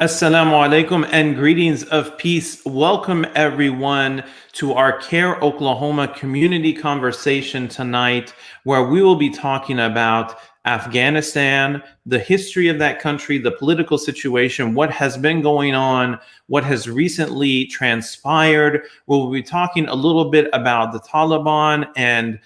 Assalamu alaikum and greetings of peace. Welcome everyone to our Care Oklahoma community conversation tonight, where we will be talking about Afghanistan, the history of that country, the political situation, what has been going on, what has recently transpired. We'll be talking a little bit about the Taliban and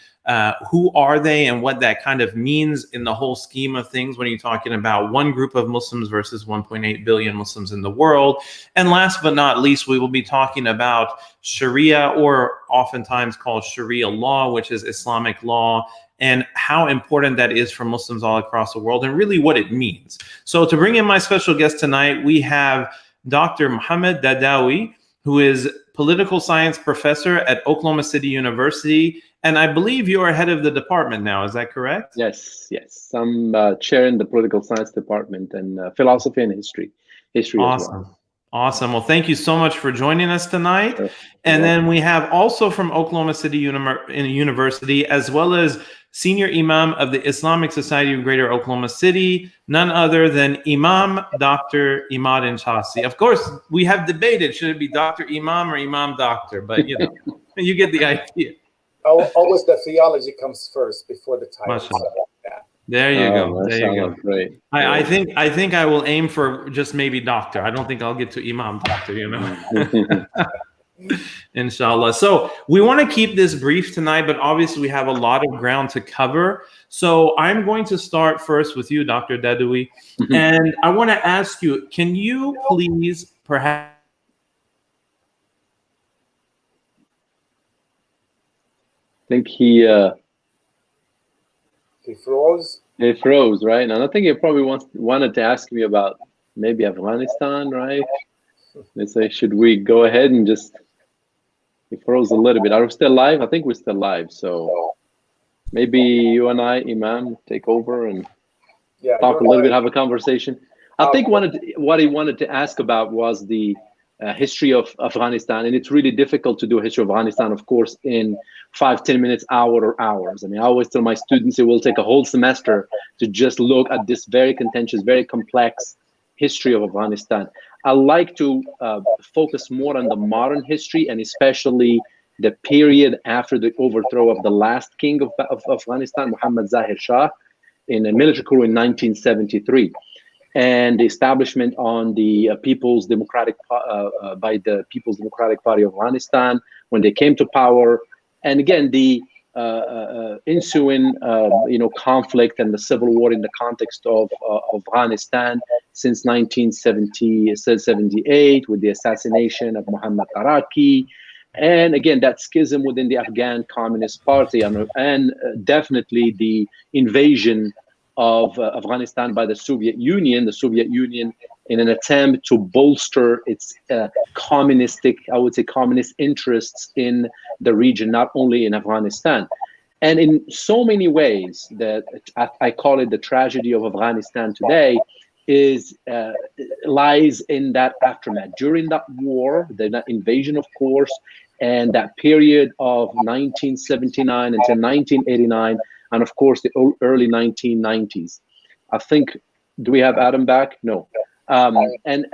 who are they and what that kind of means in the whole scheme of things when you're talking about one group of Muslims versus 1.8 billion Muslims in the world. And last but not least, we will be talking about Sharia, or oftentimes called Sharia law, which is Islamic law, and how important that is for Muslims all across the world and really what it means. So to bring in my special guest tonight, we have Dr. Mohamed Daadaoui, who is political science professor at Oklahoma City University. And I believe you are head of the department now. Is that correct? Yes. I'm chair in the political science department and philosophy and history Awesome. as well. Awesome. Well, thank you so much for joining us tonight. Sure. And then we have also from Oklahoma City University, as well as Senior Imam of the Islamic Society of Greater Oklahoma City, none other than Imam Dr. Imad Enchassi. Of course, we have debated, should it be Dr. Imam or Imam Doctor? But, you know, you get the idea. Always the theology comes first before the title. There you go. There you go. Great. I think I will aim for just maybe doctor. I don't think I'll get to Imam Doctor, you know. Inshallah. So we want to keep this brief tonight, but obviously we have a lot of ground to cover. So I'm going to start first with you, Dr. Daadaoui. And I want to ask you, can you please perhaps I think he froze. He froze, right? And I think he probably wanted to ask me about maybe Afghanistan, right? They say, should we go ahead and just? He froze a little bit. Are we still live? I think we're still live. So maybe you and I, Imam, take over and talk a little bit, have a conversation. I think what he wanted to ask about was the history of Afghanistan, and it's really difficult to do a history of Afghanistan, of course, in 5-10 minutes, hour, or hours. I mean, I always tell my students it will take a whole semester to just look at this very contentious, very complex history of Afghanistan. I like to focus more on the modern history, and especially the period after the overthrow of the last king of Afghanistan, Mohammad Zahir Shah, in a military coup in 1973. And the establishment on the People's Democratic by the People's Democratic Party of Afghanistan when they came to power, and again the ensuing conflict and the civil war in the context of Afghanistan since 1978 with the assassination of Muhammad Taraki, and again that schism within the Afghan Communist Party, and definitely the invasion of Afghanistan by the Soviet Union in an attempt to bolster its communist interests in the region, not only in Afghanistan. And in so many ways that I call it the tragedy of Afghanistan today lies in that aftermath. During that war, the invasion, of course, and that period of 1979 until 1989, and of course the early 1990s. I think, do we have Adam back? No. And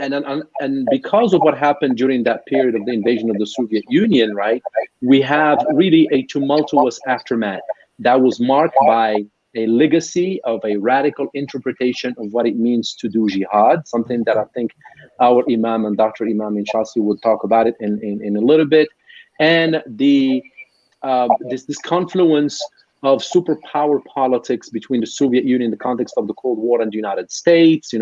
because of what happened during that period of the invasion of the Soviet Union, right, we have really a tumultuous aftermath that was marked by a legacy of a radical interpretation of what it means to do jihad, something that I think our Imam and Dr. Imam Enchassi will talk about it in a little bit, and this confluence of superpower politics between the Soviet Union in the context of the Cold War and the United States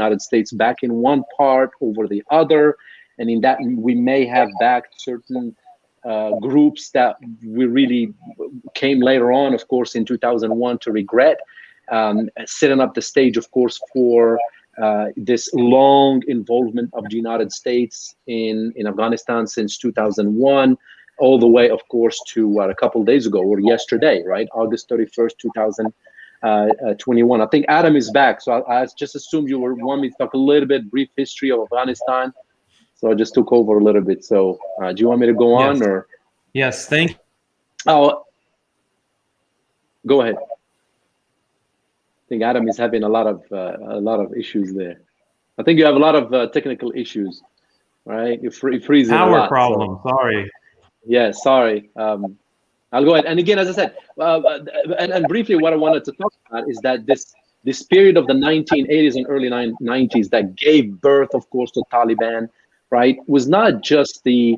back in one part over the other. And in that, we may have backed certain groups that we really came later on, of course, in 2001 to regret, setting up the stage, of course, for this long involvement of the United States in Afghanistan since 2001. All the way, of course, to a couple of days ago or yesterday, right? August 31st, 2021. I think Adam is back. So I just assumed you want me to talk a little bit, brief history of Afghanistan. So I just took over a little bit. So do you want me to go on or? Yes, thank you. Oh, go ahead. I think Adam is having a lot of issues there. I think you have a lot of technical issues, right? You're freezing a lot. Power problem. So. Sorry. Yeah, sorry. I'll go ahead. And again, as I said, and briefly, what I wanted to talk about is that this period of the 1980s and early 90s that gave birth, of course, to Taliban, right, was not just the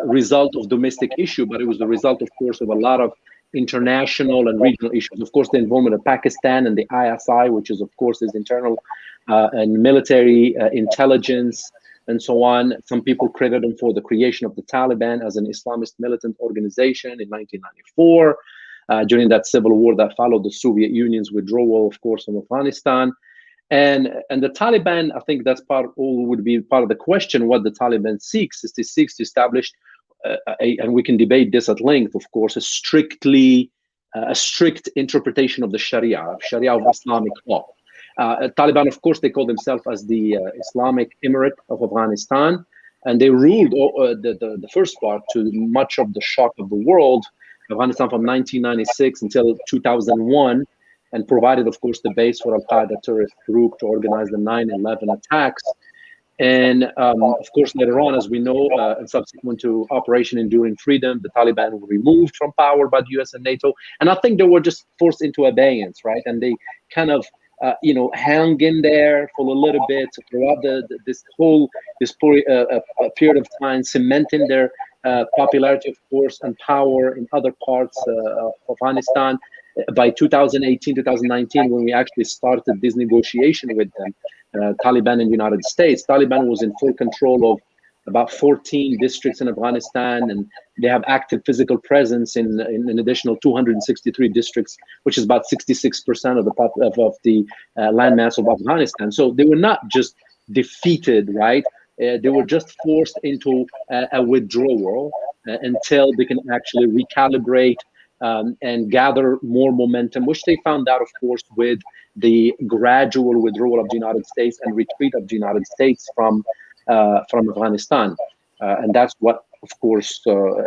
result of domestic issue, but it was the result, of course, of a lot of international and regional issues. Of course, the involvement of Pakistan and the ISI, which is, of course, is internal and military intelligence and so on. Some people credit them for the creation of the Taliban as an Islamist militant organization in 1994, during that civil war that followed the Soviet Union's withdrawal, of course, from Afghanistan. And the Taliban, I think that's would be part of the question. What the Taliban seeks is to establish, and we can debate this at length, of course, a strict interpretation of the Sharia of Islamic law. Taliban, of course, they call themselves as the Islamic Emirate of Afghanistan, and they ruled the first part to much of the shock of the world, Afghanistan from 1996 until 2001, and provided, of course, the base for Al-Qaeda terrorist group to organize the 9/11 attacks. And of course, later on, as we know, and subsequent to Operation Enduring Freedom, the Taliban were removed from power by the US and NATO. And I think they were just forced into abeyance, right? And they kind of hang in there for a little bit throughout this period of time, cementing their popularity, of course, and power in other parts of Afghanistan. By 2018, 2019, when we actually started this negotiation with them, Taliban in the United States, Taliban was in full control of about 14 districts in Afghanistan, and they have active physical presence in an additional 263 districts, which is about 66% of the landmass of Afghanistan. So they were not just defeated, right? They were just forced into a withdrawal until they can actually recalibrate and gather more momentum, which they found out, of course, with the gradual withdrawal of the United States and retreat of the United States from Afghanistan. And that's what, of course,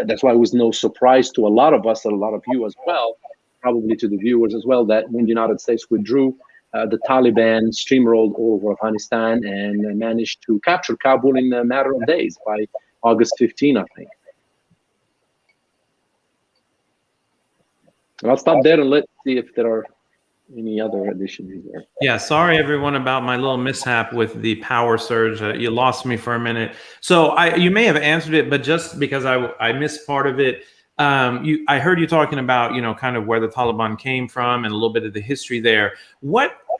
that's why it was no surprise to a lot of us, and a lot of you as well, probably to the viewers as well, that when the United States withdrew, the Taliban steamrolled over Afghanistan and managed to capture Kabul in a matter of days by August 15, I think. And I'll stop there and let's see if there are any other additions there. Yeah, sorry everyone about my little mishap with the power surge. You lost me for a minute. So you may have answered it, but just because I missed part of it, I heard you talking about, kind of where the Taliban came from and a little bit of the history there.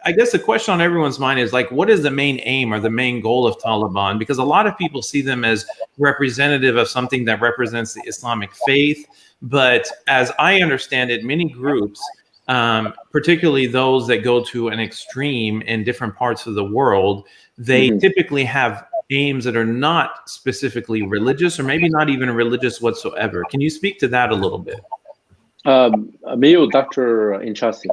I guess the question on everyone's mind is like, what is the main aim or the main goal of Taliban? Because a lot of people see them as representative of something that represents the Islamic faith. But as I understand it, many groups, particularly those that go to an extreme in different parts of the world, they typically have aims that are not specifically religious or maybe not even religious whatsoever. Can you speak to that a little bit? Me or Dr. Enchassi?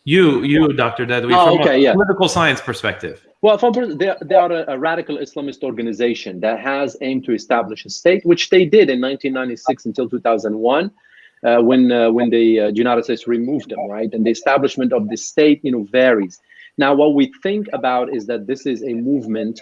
You, Dr. Daadaoui, from a political science perspective. Well, they are a radical Islamist organization that has aimed to establish a state, which they did in 1996 until 2001, when the United States removed them, right? And the establishment of the state, varies. Now, what we think about is that this is a movement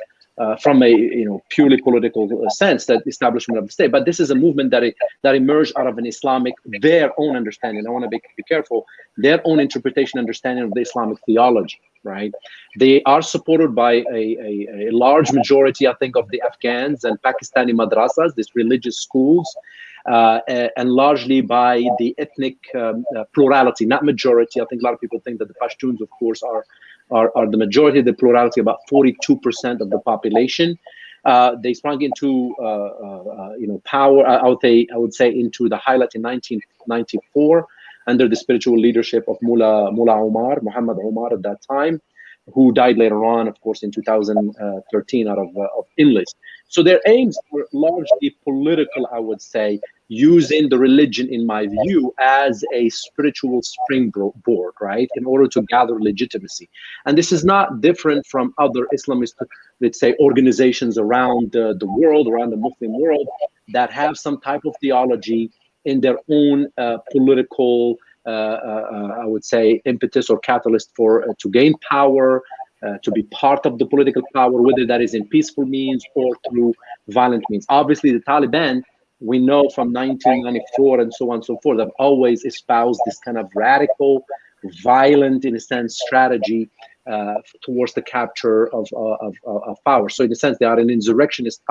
from a purely political sense, that establishment of the state, but this is a movement that emerged out of an Islamic, their own understanding. I want to be careful, their own interpretation, understanding of the Islamic theology, right? They are supported by a large majority, I think, of the Afghans and Pakistani madrasas, these religious schools, and largely by the ethnic plurality, not majority. I think a lot of people think that the Pashtuns, of course, are the majority, the plurality, about 42% of the population. They sprung into power, I would say into the highlight in 1994 under the spiritual leadership of Mohamed Omar at that time, who died later on, of course, in 2013 out of illness. So their aims were largely political, I would say, using the religion, in my view, as a spiritual springboard, right, in order to gather legitimacy. And this is not different from other Islamist, let's say, organizations around the world, around the Muslim world, that have some type of theology in their own political, I would say, impetus or catalyst to gain power, to be part of the political power, whether that is in peaceful means or through violent means. Obviously, the Taliban, we know from 1994 and so on and so forth, have always espoused this kind of radical, violent, in a sense, strategy towards the capture of power. So in a sense, they are an insurrectionist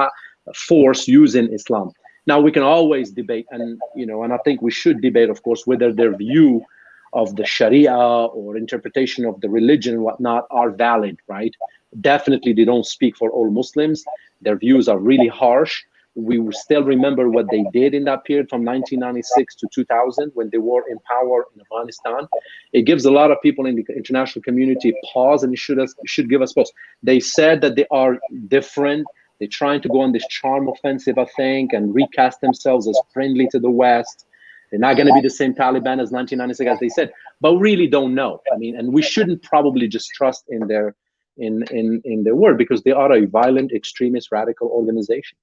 force using Islam. Now, we can always debate, and I think we should debate, of course, whether their view of the Sharia or interpretation of the religion and whatnot are valid, right? Definitely, they don't speak for all Muslims. Their views are really harsh. We will still remember what they did in that period from 1996 to 2000 when they were in power in Afghanistan. It gives a lot of people in the international community pause, and it should give us pause. They said that they are different. They're trying to go on this charm offensive, I think, and recast themselves as friendly to the West. They're not going to be the same Taliban as 1996, as they said, but really don't know. I mean, and we shouldn't probably just trust in their word, because they are a violent, extremist, radical organization.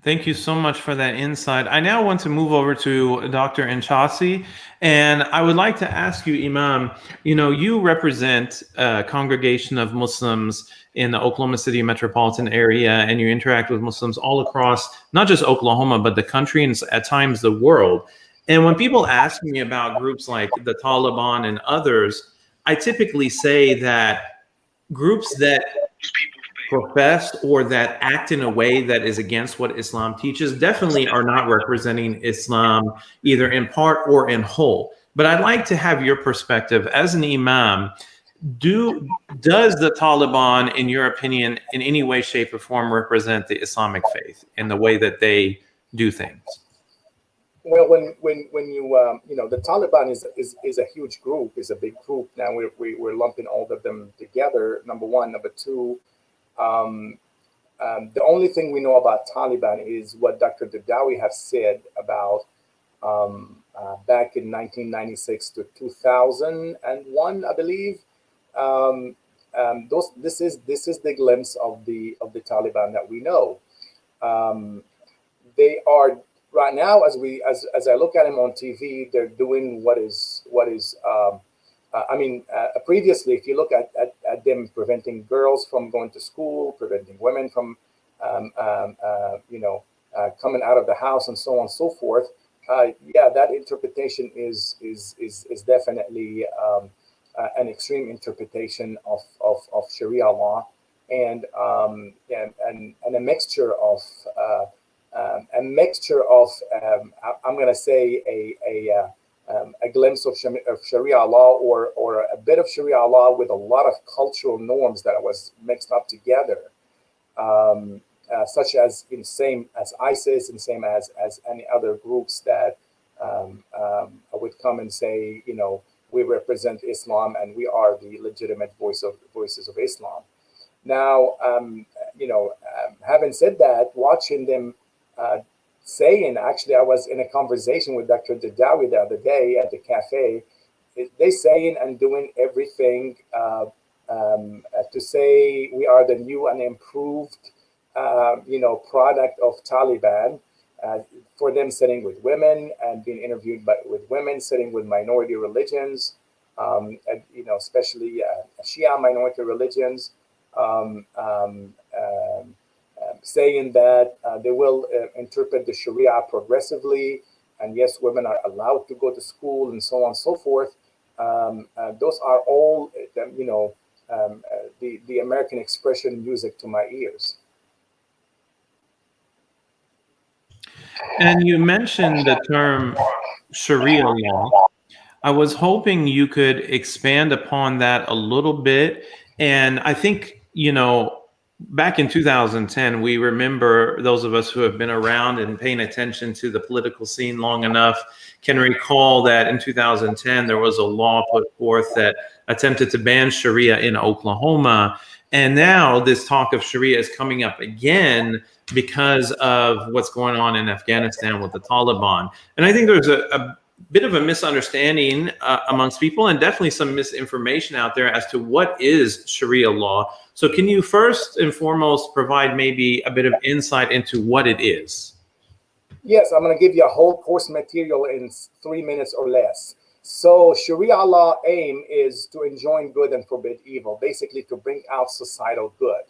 Thank you so much for that insight. I now want to move over to Dr. Enchassi, and I would like to ask you, Imam, you represent a congregation of Muslims in the Oklahoma City metropolitan area, and you interact with Muslims all across, not just Oklahoma, but the country and at times the world. And when people ask me about groups like the Taliban and others, I typically say that groups that profess or that act in a way that is against what Islam teaches definitely are not representing Islam either in part or in whole. But I'd like to have your perspective as an Imam. Does the Taliban, in your opinion, in any way, shape, or form represent the Islamic faith in the way that they do things? Well, when you the Taliban is a huge group, is a big group. Now we're lumping all of them together. Number one, number two. The only thing we know about Taliban is what Dr. Daadaoui has said about back in 1996 to 2001, I believe. This is the glimpse of the Taliban that we know. They are right now, as I look at them on TV, they're doing what is previously, if you look at them preventing girls from going to school, preventing women from, coming out of the house, and so on and so forth. That interpretation is definitely an extreme interpretation of Sharia law, and a mixture of I'm going to say a glimpse of Sharia law, or a bit of Sharia law with a lot of cultural norms that was mixed up together, such as same as ISIS and same as any other groups that would come and say, we represent Islam and we are the legitimate voices of Islam. Now, having said that, watching them saying, actually, I was in a conversation with Dr. Daadaoui the other day at the cafe. They saying and doing everything to say we are the new and improved, product of Taliban. For them sitting with women and being interviewed with women, sitting with minority religions, especially Shia minority religions. Saying that they will interpret the Sharia progressively, and yes, women are allowed to go to school, and so on and so forth. Those are all, the American expression music to my ears. And you mentioned the term Sharia law. I was hoping you could expand upon that a little bit. And I think, back in 2010, we remember, those of us who have been around and paying attention to the political scene long enough can recall that in 2010, there was a law put forth that attempted to ban Sharia in Oklahoma. And now this talk of Sharia is coming up again because of what's going on in Afghanistan with the Taliban. And I think there's a bit of a misunderstanding amongst people, and definitely some misinformation out there as to what is Sharia law. So can you first and foremost provide maybe a bit of insight into what it is? Yes, I'm going to give you a whole course material in 3 minutes or less. So Sharia law aim is to enjoin good and forbid evil, basically to bring out societal good.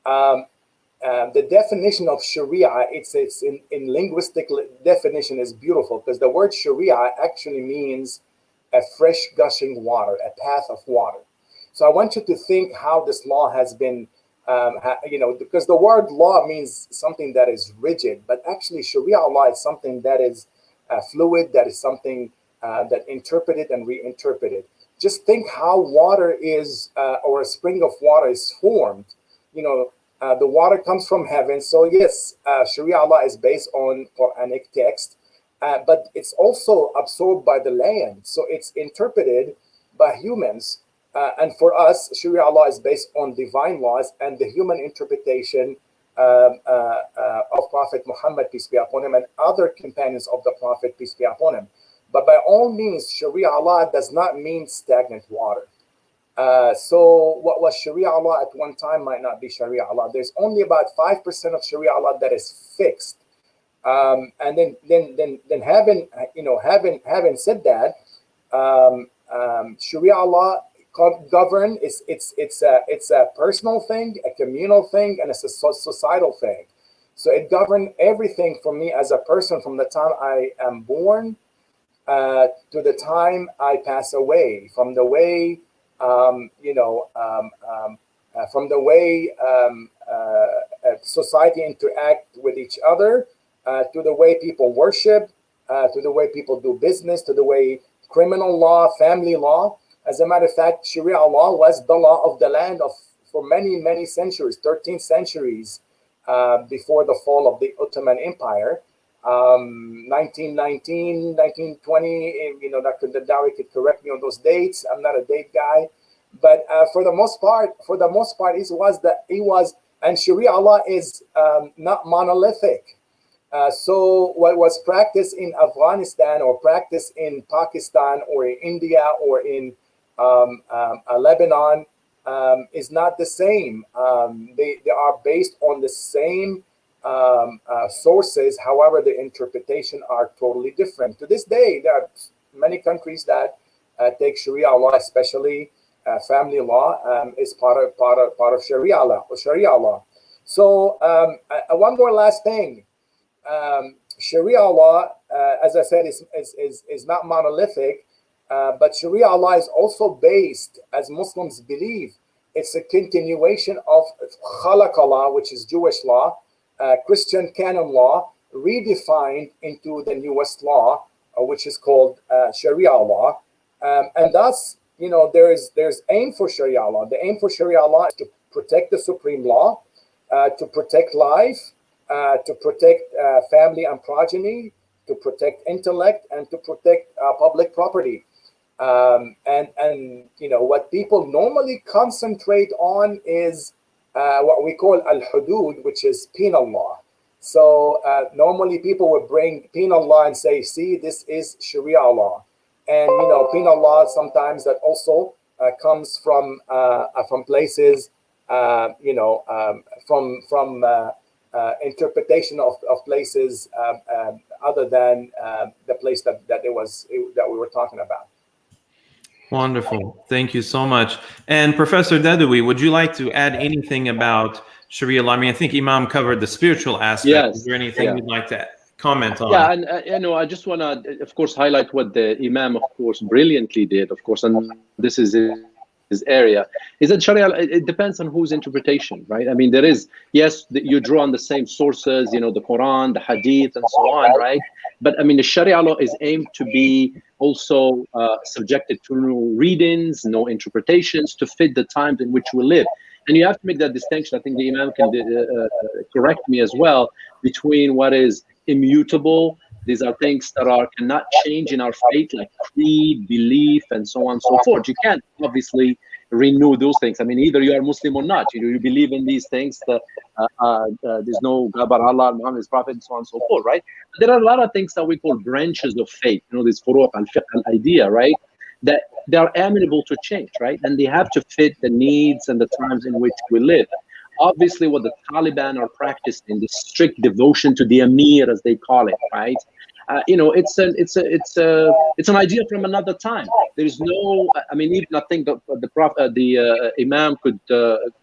The definition of Sharia, it's in linguistic definition is beautiful, because the word Sharia actually means a fresh gushing water, a path of water. So I want you to think how this law has been, because the word law means something that is rigid, but actually Sharia law is something that is fluid, that is something that interpreted and reinterpreted. Just think how water is, or a spring of water is formed. The water comes from heaven. So yes, Sharia law is based on Quranic text, but it's also absorbed by the land. So it's interpreted by humans. And for us, Sharia law is based on divine laws and the human interpretation of Prophet Mohammed, peace be upon him, and other companions of the Prophet, peace be upon him. But by all means, Sharia law does not mean stagnant water. So what was Sharia law at one time might not be Sharia law. There's only about 5% of Sharia law that is fixed. And then having said that, Sharia law govern it's a personal thing, a communal thing, and it's a societal thing. So it governs everything for me as a person from the time I am born to the time I pass away, from the way society interact with each other, to the way people worship, to the way people do business, to the way criminal law, family law. As a matter of fact, Sharia law was the law of the land for many, many centuries, 13 centuries before the fall of the Ottoman Empire. 1919, 1920, Dr. Daadaoui could correct me on those dates. I'm not a date guy, but for the most part, and Sharia law is not monolithic. So what was practiced in Afghanistan or practiced in Pakistan or in India or in Lebanon is not the same. They are based on the same sources. However, the interpretation are totally different. To this day, there are many countries that take Sharia law, especially family law, is part of Sharia law. So one more last thing. Sharia law, as I said, is not monolithic, but Sharia law is also based, as Muslims believe, it's a continuation of Khalaq law, which is Jewish law, Christian canon law, redefined into the newest law, which is called Sharia law. And thus, there's aim for Sharia law. The aim for Sharia law is to protect the supreme law, to protect life, to protect family and progeny, to protect intellect, and to protect public property. What people normally concentrate on is what we call al-hudud, which is penal law. So normally people would bring penal law and say, see, this is Sharia law. And penal law sometimes that also comes from places, from interpretation of places other than the place that we were talking about. Wonderful. Thank you so much. And Professor Daadaoui, would you like to add anything about Sharia law? I mean, I think Imam covered the spiritual aspect. Yes. Is there anything you'd like to comment on? Yeah, and I just want to, of course, highlight what the Imam, of course, brilliantly did, of course, and this is his area, is that Sharia, it depends on whose interpretation, right? I mean, there is, yes, you draw on the same sources, the Quran, the Hadith, and so on, right? But I mean, the Sharia law is aimed to be also subjected to no readings, no interpretations, to fit the times in which we live. And you have to make that distinction. I think the Imam can correct me as well, between what is immutable. These are things that cannot change in our faith, like creed, belief, and so on and so forth. You can't obviously renew those things. I mean, either you are Muslim or not. You believe in these things, that there's no God but Allah, Muhammad is Prophet, and so on and so forth, right? But there are a lot of things that we call branches of faith, this furuq al-fiqh al-idea, right? That they are amenable to change, right? And they have to fit the needs and the times in which we live. Obviously, what the Taliban are practicing, the strict devotion to the Amir, as they call it, right? it's an idea from another time. There's no, I mean, even I think the Imam could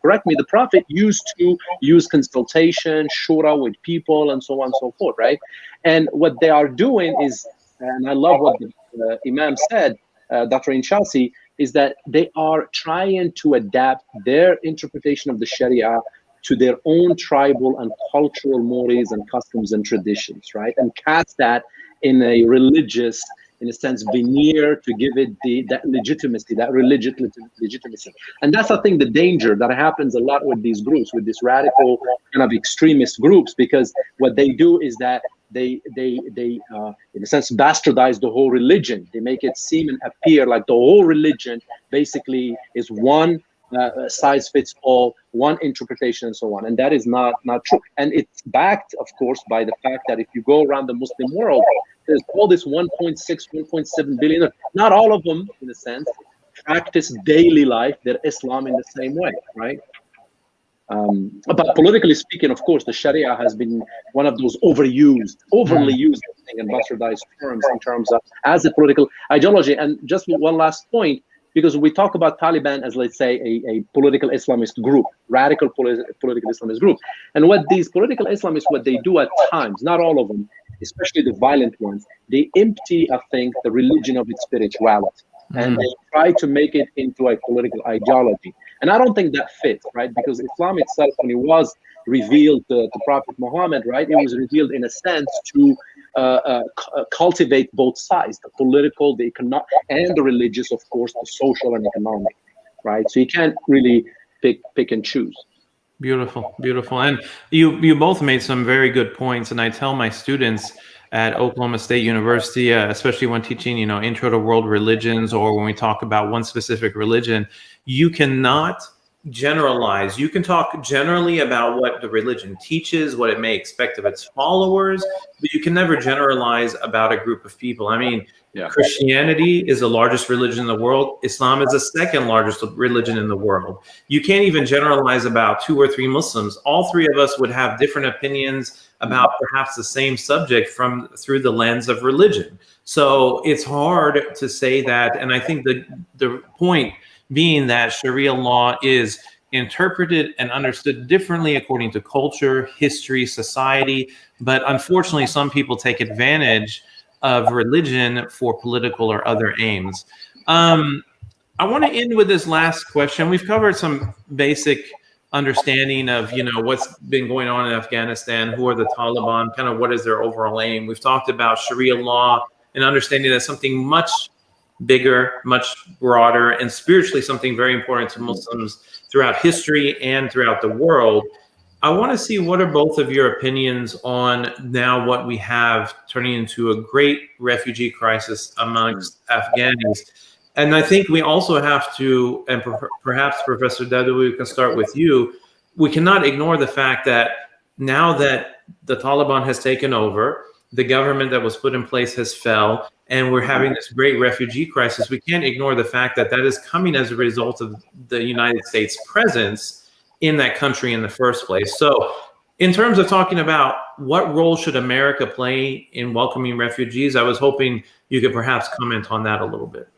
correct me. The Prophet used to use consultation, shura with people, and so on and so forth, right? And what they are doing is, and I love what the Imam said, Dr. Enchassi, is that they are trying to adapt their interpretation of the Sharia to their own tribal and cultural mores and customs and traditions, right? And cast that in a religious, in a sense, veneer to give it that legitimacy, that religious legitimacy. And that's, I think, the danger that happens a lot with these groups, with this radical kind of extremist groups, because what they do is that they in a sense bastardize the whole religion. They make it seem and appear like the whole religion basically is one size fits all, one interpretation, and so on. And that is not true. And it's backed, of course, by the fact that if you go around the Muslim world, there's all this 1.6, 1.7 billion. Not all of them, in a sense, practice daily life, their Islam in the same way, right? But politically speaking, of course, the Sharia has been one of those overly used and bastardized terms in terms of as a political ideology. And just one last point, because we talk about Taliban as, let's say, a political Islamist group, radical political Islamist group. And what these political Islamists, what they do at times, not all of them, especially the violent ones, they empty, I think, the religion of its spirituality. And they try to make it into a political ideology. And I don't think that fits, right? Because Islam itself, when it was revealed to Prophet Mohammed, right, it was revealed in a sense to cultivate both sides, the political, the economic, and the religious, of course, the social and economic, right? So you can't really pick and choose. Beautiful, beautiful. And you both made some very good points. And I tell my students at Oklahoma State University, especially when teaching, intro to world religions, or when we talk about one specific religion, you cannot generalize. You can talk generally about what the religion teaches, what it may expect of its followers, but you can never generalize about a group of people. I mean, Christianity is the largest religion in the world. Islam is the second largest religion in the world. You can't even generalize about 2 or 3 Muslims. All 3 of us would have different opinions about perhaps the same subject through the lens of religion. So it's hard to say that. And I think the point being that Sharia law is interpreted and understood differently according to culture, history, society. But unfortunately, some people take advantage of religion for political or other aims. I want to end with this last question. We've covered some basic understanding of, what's been going on in Afghanistan, who are the Taliban, kind of what is their overall aim. We've talked about Sharia law and understanding that something much bigger, much broader, and spiritually something very important to Muslims throughout history and throughout the world. I want to see what are both of your opinions on now what we have turning into a great refugee crisis amongst Afghanis. And I think we also have to, and perhaps Professor Daadaoui, we can start with you. We cannot ignore the fact that now that the Taliban has taken over, the government that was put in place has fell, and we're having this great refugee crisis. We can't ignore the fact that that is coming as a result of the United States' presence in that country in the first place. So in terms of talking about what role should America play in welcoming refugees, I was hoping you could perhaps comment on that a little bit.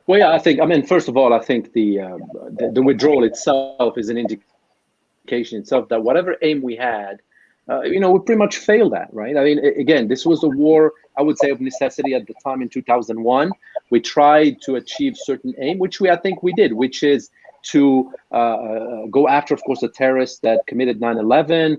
Well, yeah, first of all, I think the withdrawal itself is an indication itself that whatever aim we had, we pretty much failed at, right? I mean, again, this was a war, I would say, of necessity at the time in 2001. We tried to achieve certain aim, which I think we did, which is to go after, of course, the terrorists that committed 9/11,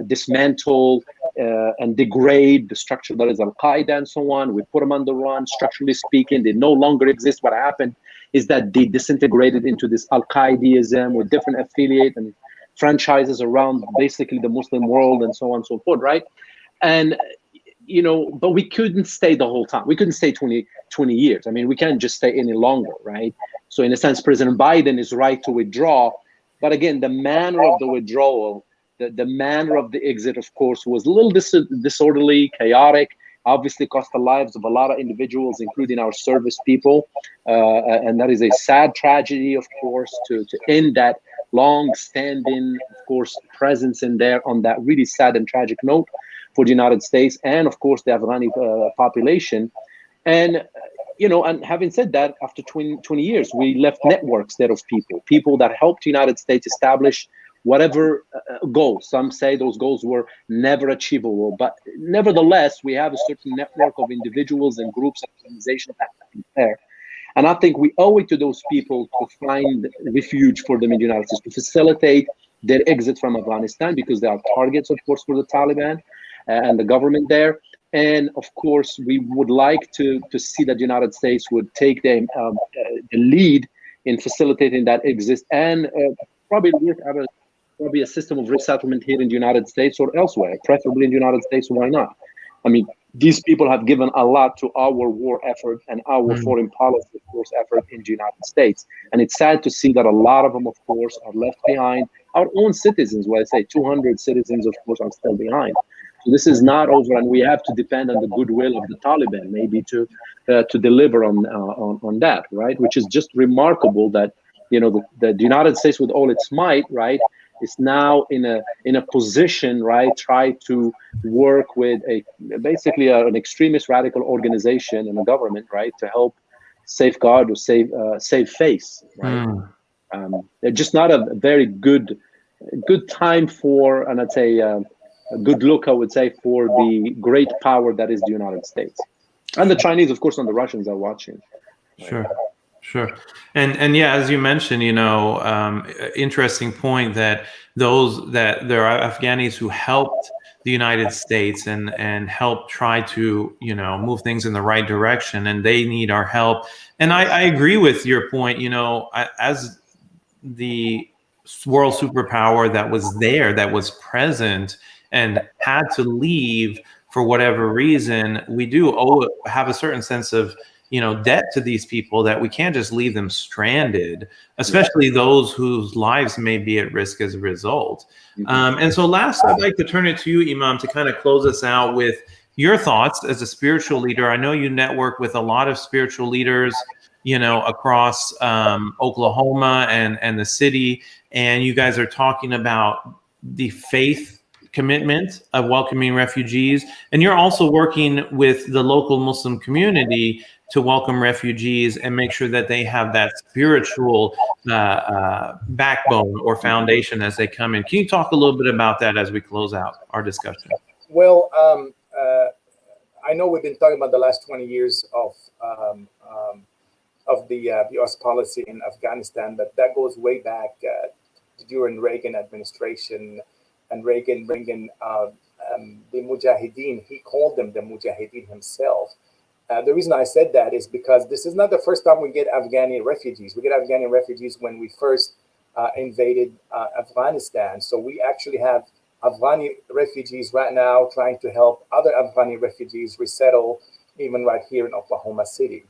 dismantle and degrade the structure that is Al-Qaeda and so on. We put them on the run. Structurally speaking, they no longer exist. What happened is that they disintegrated into this Al-Qaedaism with different affiliate and franchises around basically the Muslim world and so on and so forth, right? And, but we couldn't stay the whole time. We couldn't stay 20 years. I mean, we can't just stay any longer, right? So in a sense, President Biden is right to withdraw. But again, the manner of the withdrawal, the manner of the exit, of course, was a little disorderly, chaotic, obviously cost the lives of a lot of individuals, including our service people. And that is a sad tragedy, of course, to end that long-standing, of course, presence in there on that really sad and tragic note. for the United States and, of course, the Afghani population. And and having said that, after 20 years, we left networks there of people that helped the United States establish whatever goals. Some say those goals were never achievable, but nevertheless, we have a certain network of individuals and groups and organizations that have been there. And I think we owe it to those people to find refuge for them in the United States, to facilitate their exit from Afghanistan, because they are targets, of course, for the Taliban and the government there. And of course, we would like to see that the United States would take the lead in facilitating that exit, and probably have a system of resettlement here in the United States or elsewhere, preferably in the United States. Why not? I mean, these people have given a lot to our war effort and our foreign policy, of course, effort in the United States. And it's sad to see that a lot of them, of course, are left behind. Our own citizens, well, I say 200 citizens, of course, are still behind. So this is not over, and we have to depend on the goodwill of the Taliban, maybe to deliver on that, right? Which is just remarkable that the United States, with all its might, right, is now in a position, right, try to work with basically an extremist radical organization and a government, right, to help safeguard or save face, right? They're just not a very good time for, and I'd say a good look, I would say, for the great power that is the United States. And the Chinese, of course, and the Russians are watching. Sure. And yeah, as you mentioned, interesting point that there are Afghanis who helped the United States and helped try to, move things in the right direction, and they need our help. And I agree with your point, as the world superpower that was there, that was present and had to leave for whatever reason, we do have a certain sense of debt to these people, that we can't just leave them stranded, especially those whose lives may be at risk as a result. And so last, I'd like to turn it to you, Imam, to kind of close us out with your thoughts as a spiritual leader. I know you network with a lot of spiritual leaders, across Oklahoma and the city, and you guys are talking about the faith commitment of welcoming refugees, and you're also working with the local Muslim community to welcome refugees and make sure that they have that spiritual backbone or foundation as they come in. Can you talk a little bit about that as we close out our discussion? Well, I know we've been talking about the last 20 years of the U.S. policy in Afghanistan, but that goes way back during Reagan administration, and Reagan bringing the Mujahideen. He called them the Mujahideen himself. The reason I said that is because this is not the first time we get Afghani refugees. We get Afghani refugees when we first invaded Afghanistan. So we actually have Afghani refugees right now trying to help other Afghani refugees resettle, even right here in Oklahoma City.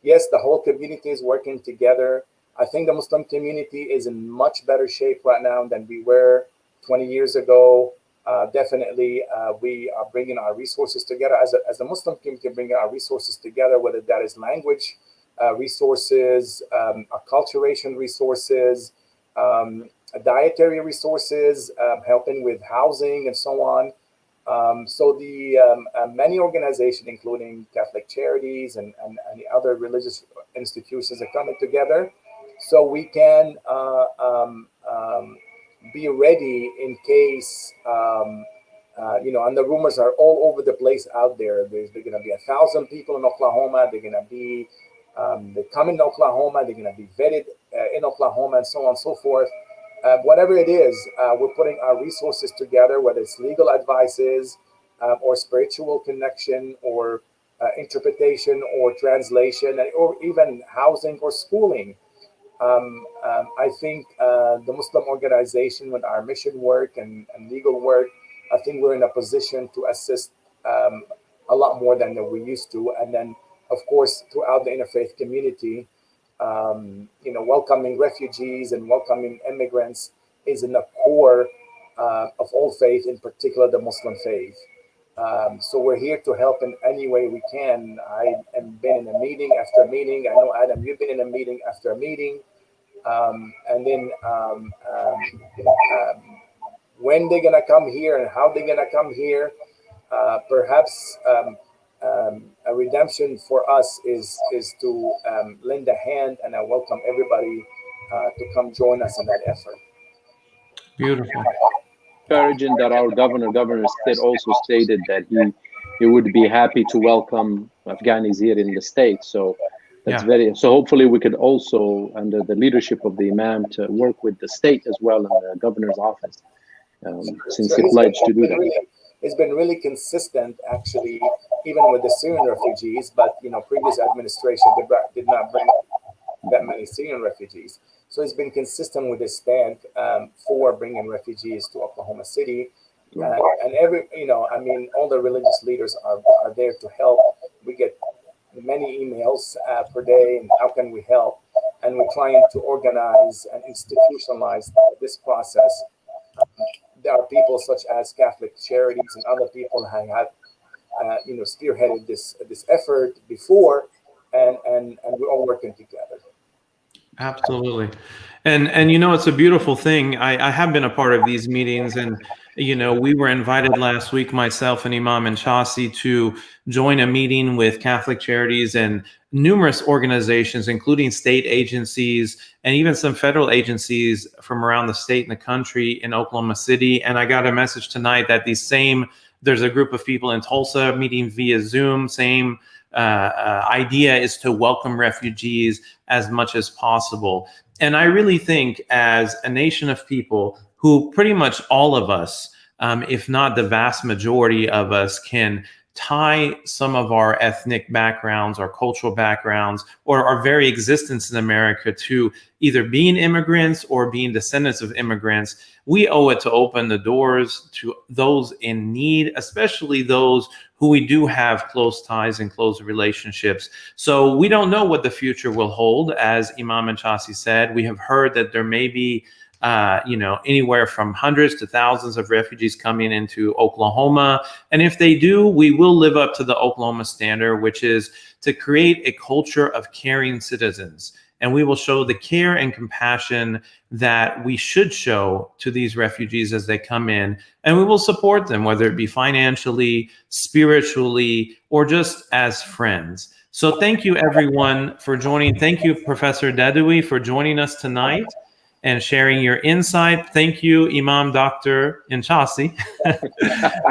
Yes, the whole community is working together. I think the Muslim community is in much better shape right now than we were 20 years ago. Definitely, we are bringing our resources together as a Muslim community, bringing our resources together, whether that is language resources, acculturation resources, dietary resources, helping with housing and so on. So the many organizations, including Catholic Charities and the other religious institutions, are coming together so we can be ready in case, and the rumors are all over the place out there. There's going to be 1,000 people in Oklahoma. They're going to be, they come in Oklahoma. They're going to be vetted in Oklahoma, and so on and so forth. Whatever it is, we're putting our resources together, whether it's legal advices or spiritual connection or interpretation or translation, or even housing or schooling. I think the Muslim organization, with our mission work and legal work, I think we're in a position to assist a lot more than we used to. And then, of course, throughout the interfaith community, welcoming refugees and welcoming immigrants is in the core of all faith, in particular the Muslim faith. So we're here to help in any way we can. I have been in a meeting after meeting. I know, Adam, you've been in a meeting after a meeting. And then when they're going to come here and how they're going to come here. perhaps a redemption for us is to lend a hand, and I welcome everybody to come join us in that effort. Beautiful. Encouraging that our governor state also stated that he would be happy to welcome Afghanis here in the state. So that's so hopefully we could also, under the leadership of the Imam, to work with the state as well in the governor's office, since he pledged to do that. It's been really consistent, actually, even with the Syrian refugees. But previous administration did not bring that many Syrian refugees. So it's been consistent with his stand for bringing refugees to Oklahoma City. And all the religious leaders are there to help. We get many emails per day, and how can we help? And we're trying to organize and institutionalize this process. There are people such as Catholic Charities and other people who have spearheaded this effort before, and we're all working together. Absolutely. And it's a beautiful thing. I have been a part of these meetings, and we were invited last week, myself and Imam Enchassi, to join a meeting with Catholic Charities and numerous organizations, including state agencies and even some federal agencies from around the state and the country in Oklahoma City. And I got a message tonight that there's a group of people in Tulsa meeting via Zoom. Same idea is to welcome refugees as much as possible. And I really think, as a nation of people who pretty much all of us, if not the vast majority of us, can tie some of our ethnic backgrounds, our cultural backgrounds, or our very existence in America to either being immigrants or being descendants of immigrants, we owe it to open the doors to those in need, especially those who we do have close ties and close relationships. So we don't know what the future will hold. As Imam Enchassi said, we have heard that there may be anywhere from hundreds to thousands of refugees coming into Oklahoma. And if they do, we will live up to the Oklahoma standard, which is to create a culture of caring citizens. And we will show the care and compassion that we should show to these refugees as they come in. And we will support them, whether it be financially, spiritually, or just as friends. So thank you, everyone, for joining. Thank you, Professor Daadaoui, for joining us tonight and sharing your insight. Thank you, Imam Dr. Enchassi,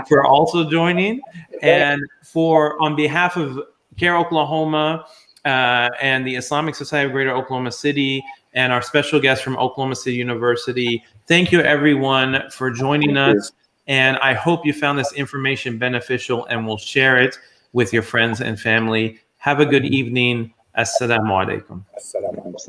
for also joining. And on behalf of CARE Oklahoma and the Islamic Society of Greater Oklahoma City and our special guest from Oklahoma City University, thank you, everyone, for joining us. And I hope you found this information beneficial and will share it with your friends and family. Have a good evening. Assalamu alaikum.